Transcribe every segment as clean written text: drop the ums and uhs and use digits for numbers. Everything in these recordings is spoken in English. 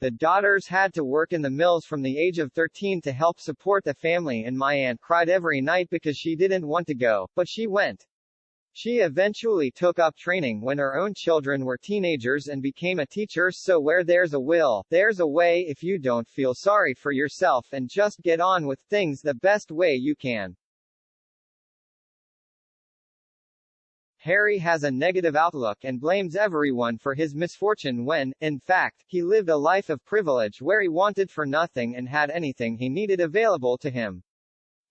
The daughters had to work in the mills from the age of 13 to help support the family, and my aunt cried every night because she didn't want to go, but she went. She eventually took up training when her own children were teenagers and became a teacher. So where there's a will, there's a way. If you don't feel sorry for yourself and just get on with things the best way you can. Harry has a negative outlook and blames everyone for his misfortune when, in fact, he lived a life of privilege where he wanted for nothing and had anything he needed available to him.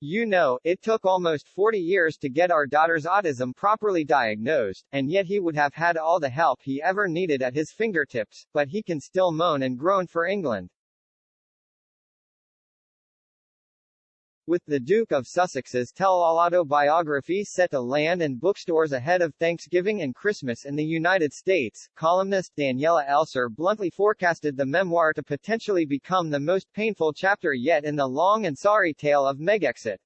You know, it took almost 40 years to get our daughter's autism properly diagnosed, and yet he would have had all the help he ever needed at his fingertips, but he can still moan and groan for England. With the Duke of Sussex's tell-all autobiography set to land in bookstores ahead of Thanksgiving and Christmas in the United States, columnist Daniela Elser bluntly forecasted the memoir to potentially become the most painful chapter yet in the long and sorry tale of Megxit.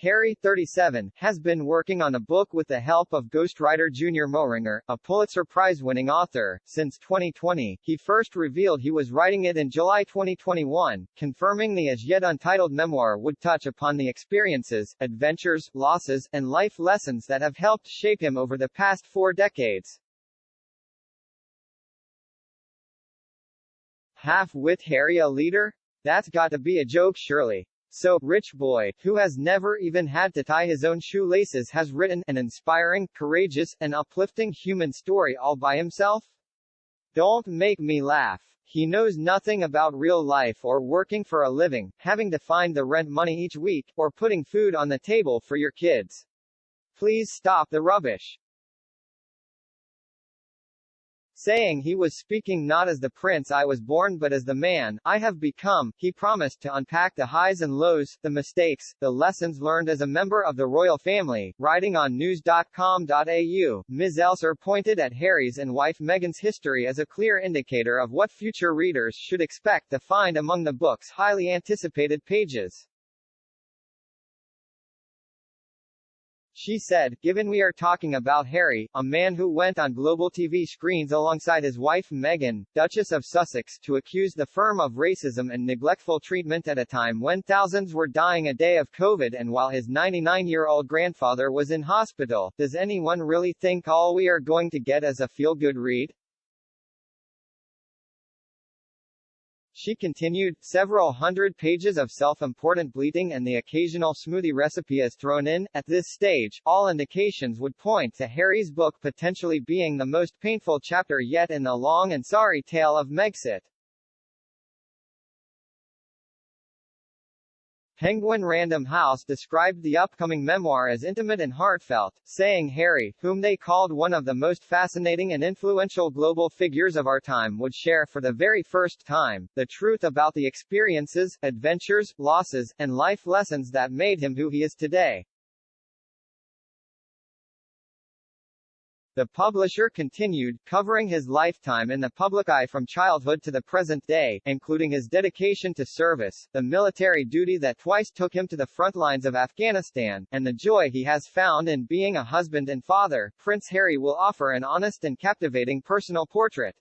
Harry, 37, has been working on a book with the help of ghostwriter Junior Moehringer, a Pulitzer Prize-winning author, since 2020. He first revealed he was writing it in July 2021, confirming the as-yet untitled memoir would touch upon the experiences, adventures, losses, and life lessons that have helped shape him over the past 4 decades. Half-wit Harry a leader? That's got to be a joke surely. So, rich boy, who has never even had to tie his own shoelaces, has written an inspiring, courageous, and uplifting human story all by himself? Don't make me laugh. He knows nothing about real life or working for a living, having to find the rent money each week, or putting food on the table for your kids. Please stop the rubbish. Saying he was speaking not as the prince I was born but as the man I have become, he promised to unpack the highs and lows, the mistakes, the lessons learned as a member of the royal family. Writing on news.com.au, Ms. Elser pointed at Harry's and wife Meghan's history as a clear indicator of what future readers should expect to find among the book's highly anticipated pages. She said, given we are talking about Harry, a man who went on global TV screens alongside his wife Meghan, Duchess of Sussex, to accuse the firm of racism and neglectful treatment at a time when thousands were dying a day of COVID and while his 99-year-old grandfather was in hospital, does anyone really think all we are going to get is a feel-good read? She continued, several hundred pages of self-important bleating and the occasional smoothie recipe is thrown in. At this stage, all indications would point to Harry's book potentially being the most painful chapter yet in the long and sorry tale of Megxit. Penguin Random House described the upcoming memoir as intimate and heartfelt, saying Harry, whom they called one of the most fascinating and influential global figures of our time, would share for the very first time the truth about the experiences, adventures, losses, and life lessons that made him who he is today. The publisher continued, covering his lifetime in the public eye from childhood to the present day, including his dedication to service, the military duty that twice took him to the front lines of Afghanistan, and the joy he has found in being a husband and father. Prince Harry will offer an honest and captivating personal portrait.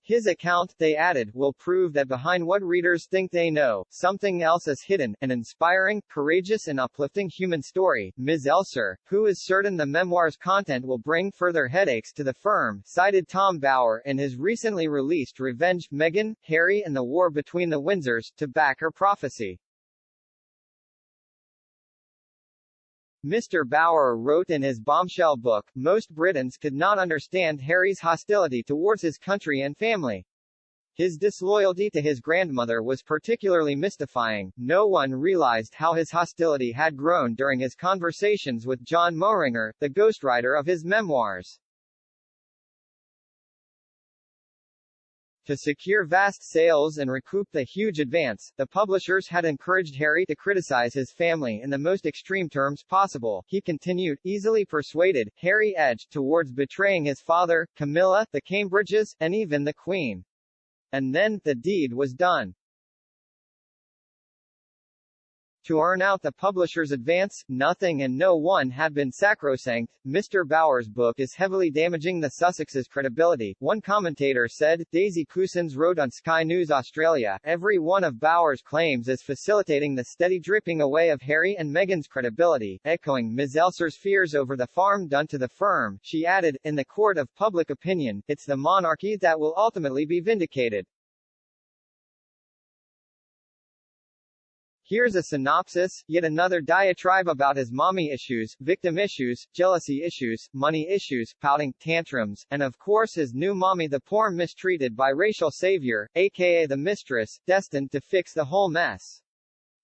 His account, they added, will prove that behind what readers think they know, something else is hidden, an inspiring, courageous and uplifting human story. Ms. Elser, who is certain the memoir's content will bring further headaches to the firm, cited Tom Bower in his recently released Revenge, Meghan, Harry and the War Between the Windsors, to back her prophecy. Mr. Bower wrote in his bombshell book, most Britons could not understand Harry's hostility towards his country and family. His disloyalty to his grandmother was particularly mystifying. No one realized how his hostility had grown during his conversations with John Moehringer, the ghostwriter of his memoirs. To secure vast sales and recoup the huge advance, the publishers had encouraged Harry to criticize his family in the most extreme terms possible. He continued, easily persuaded, Harry edged towards betraying his father, Camilla, the Cambridges, and even the Queen. And then, the deed was done. To earn out the publisher's advance, nothing and no one had been sacrosanct. Mr. Bauer's book is heavily damaging the Sussexes' credibility. One commentator said, Daisy Cousins wrote on Sky News Australia, every one of Bauer's claims is facilitating the steady dripping away of Harry and Meghan's credibility. Echoing Ms. Elser's fears over the harm done to the firm, she added, in the court of public opinion, it's the monarchy that will ultimately be vindicated. Here's a synopsis, yet another diatribe about his mommy issues, victim issues, jealousy issues, money issues, pouting, tantrums, and of course his new mommy, the poor mistreated biracial savior, aka the mistress, destined to fix the whole mess.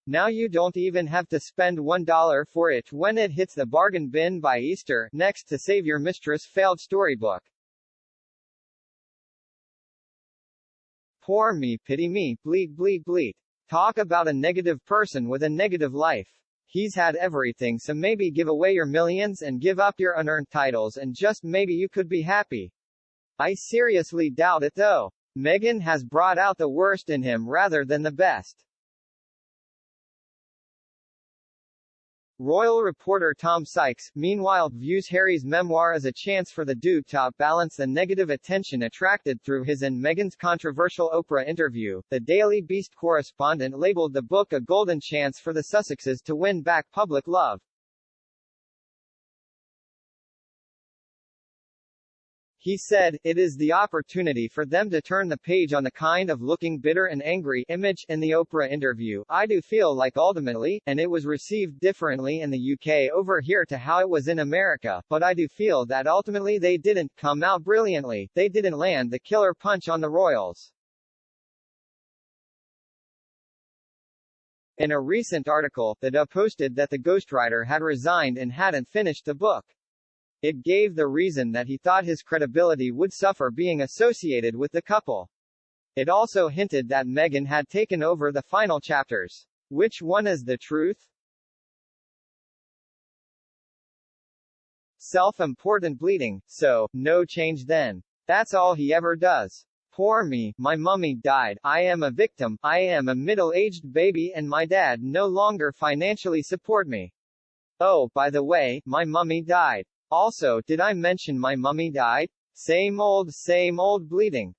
Now you don't even have to spend $1 for it when it hits the bargain bin by Easter, next to Save Your Mistress failed storybook. Poor me, pity me, bleat bleat bleat. Talk about a negative person with a negative life. He's had everything, so maybe give away your millions and give up your unearned titles and just maybe you could be happy. I seriously doubt it though. Meghan has brought out the worst in him rather than the best. Royal reporter Tom Sykes, meanwhile, views Harry's memoir as a chance for the Duke to outbalance the negative attention attracted through his and Meghan's controversial Oprah interview. The Daily Beast correspondent labeled the book a golden chance for the Sussexes to win back public love. He said, it is the opportunity for them to turn the page on the kind of looking bitter and angry image in the Oprah interview. I do feel like ultimately, and it was received differently in the UK over here to how it was in America, but I do feel that ultimately they didn't come out brilliantly, they didn't land the killer punch on the royals. In a recent article, The Dove posted that the ghostwriter had resigned and hadn't finished the book. It gave the reason that he thought his credibility would suffer being associated with the couple. It also hinted that Meghan had taken over the final chapters. Which one is the truth? Self-important bleating, so, no change then. That's all he ever does. Poor me, my mummy died, I am a victim, I am a middle-aged baby and my dad no longer financially support me. Oh, by the way, my mummy died. Also, did I mention my mummy died? Same old bleating.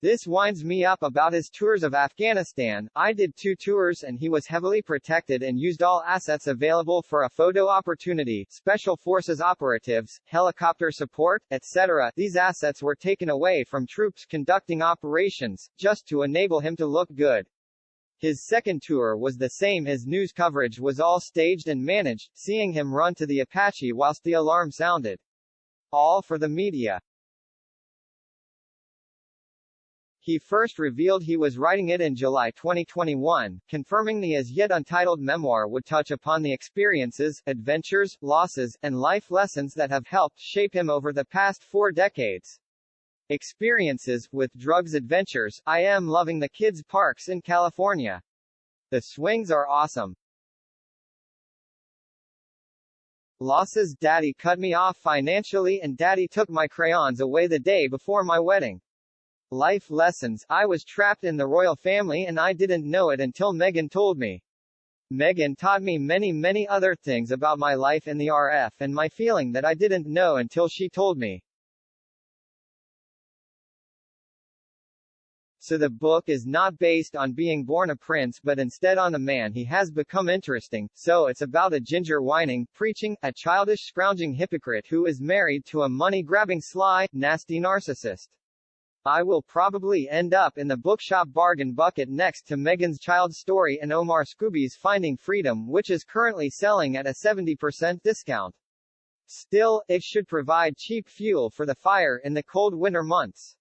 This winds me up about his tours of Afghanistan. I did 2 tours and he was heavily protected and used all assets available for a photo opportunity, special forces operatives, helicopter support, etc. These assets were taken away from troops conducting operations, just to enable him to look good. His second tour was the same. His news coverage was all staged and managed, seeing him run to the Apache whilst the alarm sounded. All for the media. He first revealed he was writing it in July 2021, confirming the as yet untitled memoir would touch upon the experiences, adventures, losses, and life lessons that have helped shape him over the past 4 decades. Experiences, with drugs adventures, I am loving the kids' parks in California. The swings are awesome. Losses, daddy cut me off financially and daddy took my crayons away the day before my wedding. Life lessons, I was trapped in the royal family and I didn't know it until Meghan told me. Meghan taught me many other things about my life in the RF and my feeling that I didn't know until she told me. So the book is not based on being born a prince but instead on the man he has become. Interesting, so it's about a ginger whining, preaching, a childish scrounging hypocrite who is married to a money-grabbing sly, nasty narcissist. I will probably end up in the bookshop bargain bucket next to Meghan's Child Story and Omar Scooby's Finding Freedom, which is currently selling at a 70% discount. Still, it should provide cheap fuel for the fire in the cold winter months.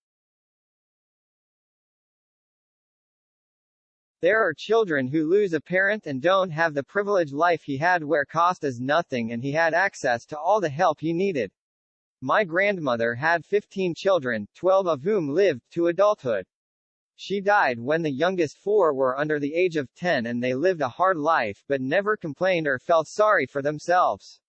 There are children who lose a parent and don't have the privileged life he had where cost is nothing and he had access to all the help he needed. My grandmother had 15 children, 12 of whom lived to adulthood. She died when the youngest 4 were under the age of 10 and they lived a hard life but never complained or felt sorry for themselves.